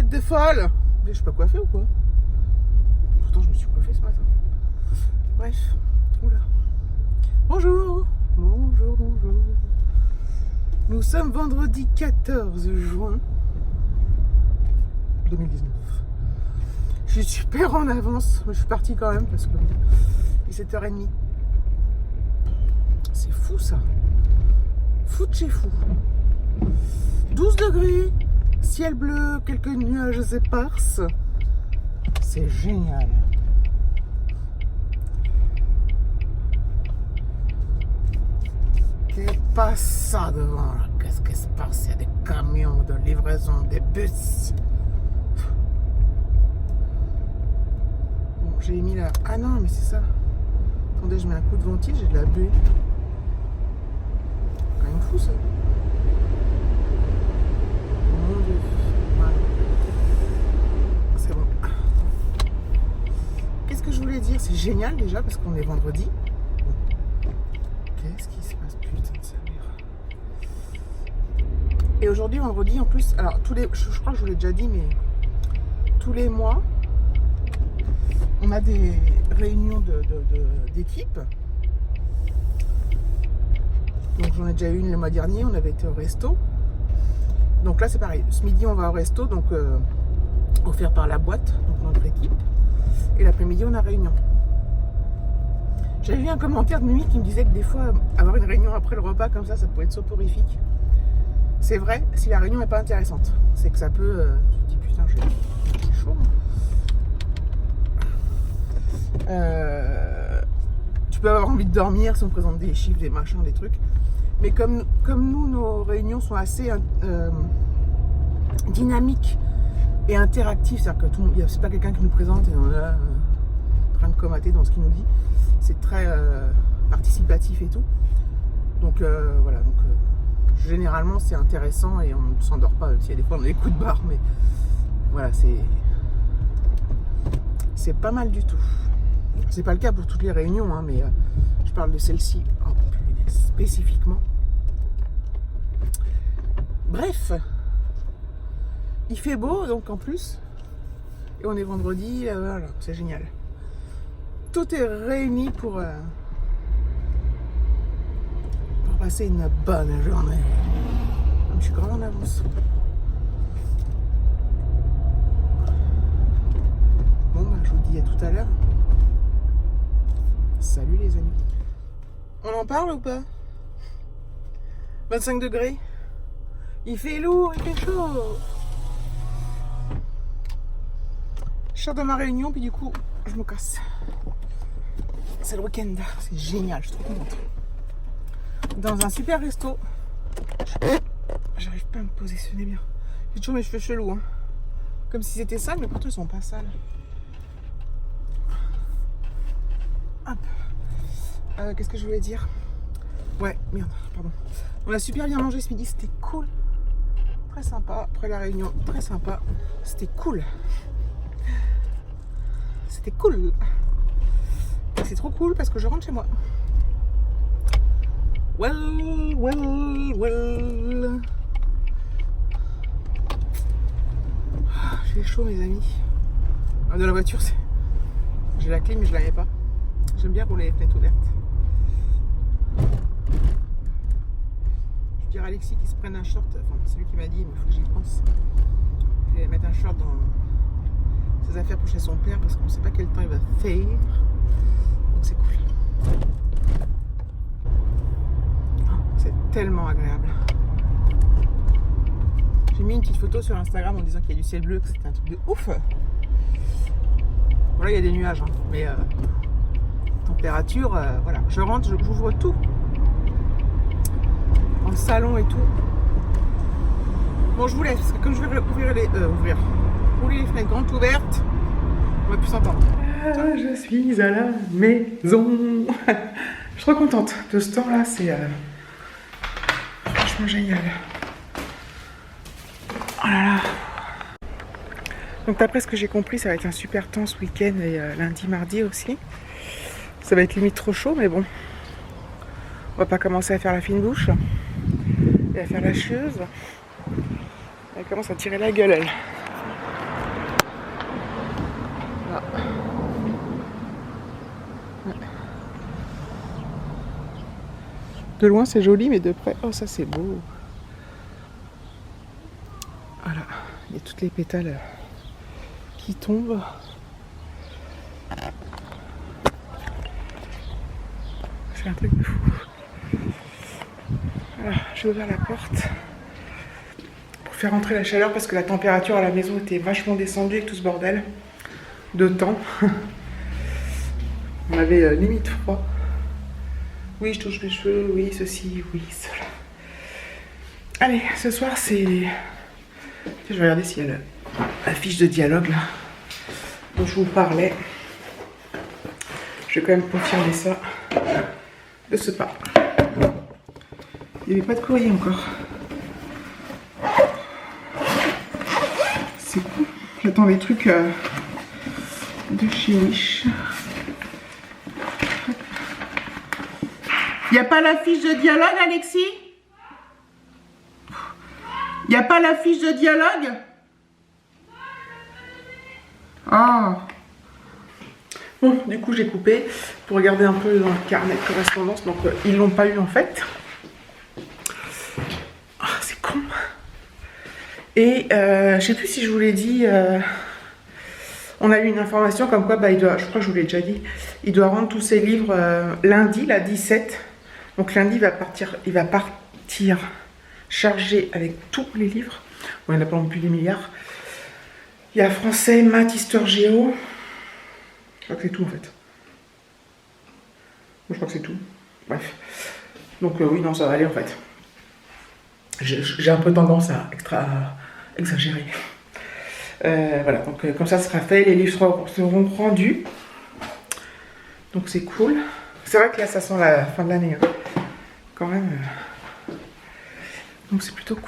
tête de folle. Mais je suis pas coiffée ou quoi? Pourtant je me suis coiffée ce matin. Bref, oula. Bonjour. Bonjour, bonjour. Nous sommes vendredi 14 juin 2019. Je suis super en avance, mais je suis partie quand même parce que il est 7h30. C'est fou ça. Fou de chez fou. 12 degrés, ciel bleu, quelques nuages éparses. C'est génial. Qu'est-ce qui passe ça devant là? Qu'est-ce qui se passe? Il y a des camions de livraison, des bus. Bon, j'ai mis la... Ah non, mais c'est ça. Attendez, je mets un coup de ventile, j'ai de la buée. C'est quand même fou ça. Mon Dieu. Voilà. C'est bon. Qu'est-ce que je voulais dire? C'est génial déjà parce qu'on est vendredi. Qu'est-ce qui se passe? Putain de sa mère. Et aujourd'hui, vendredi, en plus, alors je crois que je vous l'ai déjà dit, mais tous les mois, on a des réunions d'équipe. Donc j'en ai déjà eu une le mois dernier, on avait été au resto. Donc là c'est pareil, ce midi on va au resto, donc offert par la boîte, donc notre équipe. Et l'après-midi on a réunion. J'avais vu un commentaire de Mimi qui me disait que des fois avoir une réunion après le repas comme ça pouvait être soporifique. C'est vrai si la réunion n'est pas intéressante. C'est que ça peut... tu te dis putain j'ai chaud. Tu peux avoir envie de dormir si on présente des chiffres, des machins, des trucs. Mais comme nous, nos réunions sont assez dynamiques et interactives, c'est-à-dire que c'est pas quelqu'un qui nous présente et on est là en train de comater dans ce qu'il nous dit. C'est très participatif et tout. Donc voilà, donc généralement c'est intéressant et on ne s'endort pas, même s'il y a des fois on a des coups de barre, mais voilà, c'est pas mal du tout. C'est pas le cas pour toutes les réunions, hein, mais je parle de celle-ci spécifiquement. Bref, il fait beau donc en plus, et on est vendredi, voilà, c'est génial. Tout est réuni pour passer une bonne journée. Je suis grave en avance. Bon, bah, je vous dis à tout à l'heure. Salut les amis. On en parle ou pas? 25 degrés. Il fait lourd, il fait chaud. Je sors de ma réunion, puis du coup, je me casse. C'est le week-end, c'est génial, je suis trop contente. Dans un super resto. J'arrive pas à me positionner bien. J'ai toujours mes cheveux chelous, hein. Comme si c'était sale, mais pourtant ils sont pas sales. Hop. Qu'est-ce que je voulais dire? Ouais, merde, pardon. On a super bien mangé ce midi, c'était cool. Très sympa. Après la réunion, très sympa. C'était cool. C'était cool. Et c'est trop cool parce que je rentre chez moi. Well. J'ai chaud, mes amis. Dans la voiture, j'ai la clim, mais je la mets pas. J'aime bien rouler les fenêtres ouvertes. Je dirais à Alexis qu'il se prenne un short. Enfin, c'est lui qui m'a dit, mais il faut que j'y pense. Il va mettre un short dans ses affaires pour chez son père parce qu'on ne sait pas quel temps il va faire. Donc c'est cool. C'est tellement agréable. J'ai mis une petite photo sur Instagram en disant qu'il y a du ciel bleu, que c'était un truc de ouf. Voilà, il y a des nuages, hein, mais température, voilà. Je rentre, j'ouvre tout. Dans le salon et tout. Bon, je vous laisse, parce que comme je vais rouler les fenêtres grandes ouvertes, on va plus s'entendre. Je suis à la maison. Je suis trop contente de ce temps-là, c'est franchement génial. Oh là là. Donc d'après ce que j'ai compris, ça va être un super temps ce week-end et lundi, mardi aussi. Ça va être limite trop chaud, mais bon. On va pas commencer à faire la fine bouche et à faire la chieuse. Elle commence à tirer la gueule, elle. De loin c'est joli, mais de près, oh ça c'est beau. Voilà, il y a toutes les pétales qui tombent. C'est un truc de fou. Voilà, j'ai ouvert la porte pour faire entrer la chaleur parce que la température à la maison était vachement descendue avec tout ce bordel de temps. On avait limite froid. Oui, je touche mes cheveux, oui, ceci, oui, cela. Allez, ce soir, c'est... Je vais regarder s'il y a la fiche de dialogue, là, dont je vous parlais. Je vais quand même confirmer ça de ce pas. Il n'y avait pas de courrier encore. C'est cool. J'attends les trucs de chez Wish. Il n'y a pas la fiche de dialogue, Alexis? Il n'y a pas la fiche de dialogue? Ah. Bon, du coup, j'ai coupé pour regarder un peu dans le carnet de correspondance. Donc, ils l'ont pas eu en fait. Ah, c'est con. Et je sais plus si je vous l'ai dit. On a eu une information comme quoi, bah, je crois que je vous l'ai déjà dit, il doit rendre tous ses livres lundi, la 17. Donc lundi, il va partir chargé avec tous les livres. Bon, il n'y en a pas non plus des milliards. Il y a français, maths, histoire, géo. Je crois que c'est tout en fait. Je crois que c'est tout. Bref. Donc oui, non, ça va aller en fait. J'ai un peu tendance à exagérer. Voilà, donc comme ça sera fait, les livres seront rendus. Donc c'est cool. C'est vrai que là, ça sent la fin de l'année. Hein. Quand même. Donc c'est plutôt cool.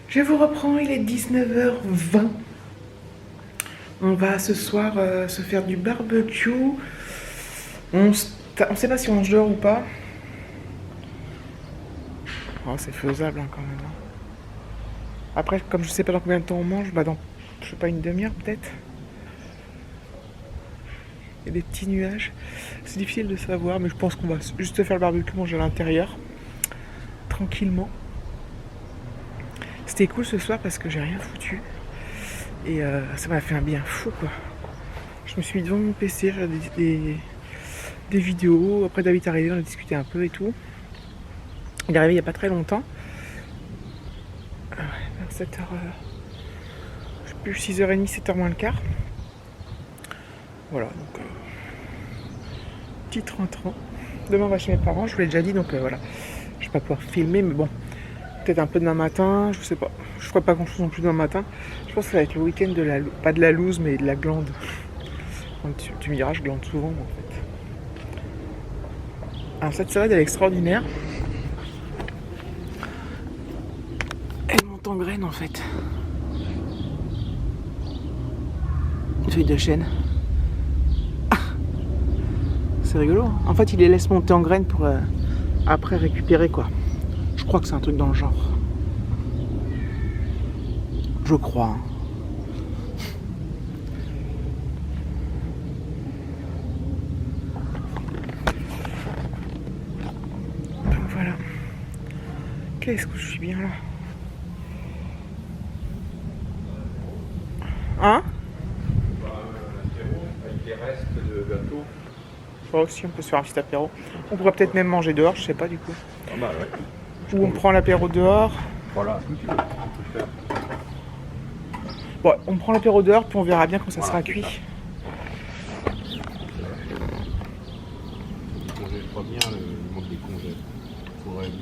Je vous reprends, il est 19h20. On va ce soir se faire du barbecue. On sait pas si on mange dehors ou pas. Oh, c'est faisable hein, quand même. Hein. Après, comme je sais pas dans combien de temps on mange, bah dans, je sais pas, une demi-heure peut-être. Il y a des petits nuages. C'est difficile de savoir, mais je pense qu'on va juste faire le barbecue, manger à l'intérieur. Tranquillement. C'était cool ce soir parce que j'ai rien foutu. Et ça m'a fait un bien fou quoi. Je me suis mis devant mon PC, j'ai des vidéos. Après David est arrivé, on a discuté un peu et tout. Il est arrivé il n'y a pas très longtemps. Ah ouais, 7h, je sais plus, 6h30, 7h moins le quart. Voilà, donc petit train-train. Demain on va chez mes parents, je vous l'ai déjà dit, donc voilà. Je vais pas pouvoir filmer, mais bon, peut-être un peu demain matin, je sais pas. Je ferai pas grand chose non plus demain matin. Je pense que ça va être le week-end de la, pas de la loose, mais de la glande. Tu me diras, je glande souvent moi, en fait. Alors cette salade elle est extraordinaire. Elle monte en graines en fait. Une feuille de chêne. Ah, c'est rigolo. Hein. En fait il les laisse monter en graines pour après récupérer quoi. Je crois que c'est un truc dans le genre. Je crois. Hein. Donc voilà. Qu'est-ce que je suis bien là. Hein? Avec les restes de gâteau. Bon, aussi on peut se faire un petit apéro. On pourrait peut-être même manger dehors, je sais pas du coup. Ah bah ouais. Ou on prend l'apéro dehors. Voilà, comme tu veux. On peut faire. Bon, on prend l'apéro dehors puis on verra bien quand ça sera cuit. Je congèle pas bien, le manque des congèles. Faudrait mettre.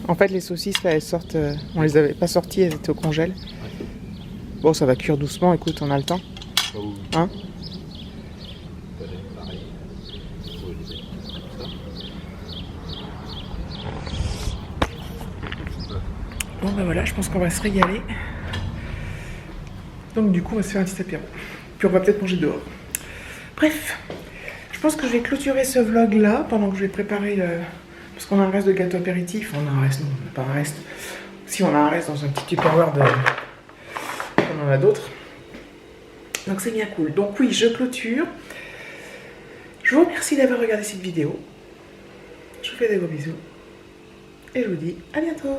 En fait les saucisses là elles sortent, on les avait pas sorties, elles étaient au congèle. Bon ça va cuire doucement, écoute on a le temps. Ah oui. Hein? Pareil. Faut les mettre comme ça. Bon ben voilà, je pense qu'on va se régaler. Donc du coup on va se faire un petit apéro. Puis on va peut-être manger dehors. Bref, je pense que je vais clôturer ce vlog là pendant que je vais préparer le... Parce qu'on a un reste de gâteau apéritif. On a un reste, non, on n'a pas un reste. Si on a un reste dans un petit tupperware de... On en a d'autres. Donc c'est bien cool. Donc oui, je clôture. Je vous remercie d'avoir regardé cette vidéo. Je vous fais des gros bisous. Et je vous dis à bientôt.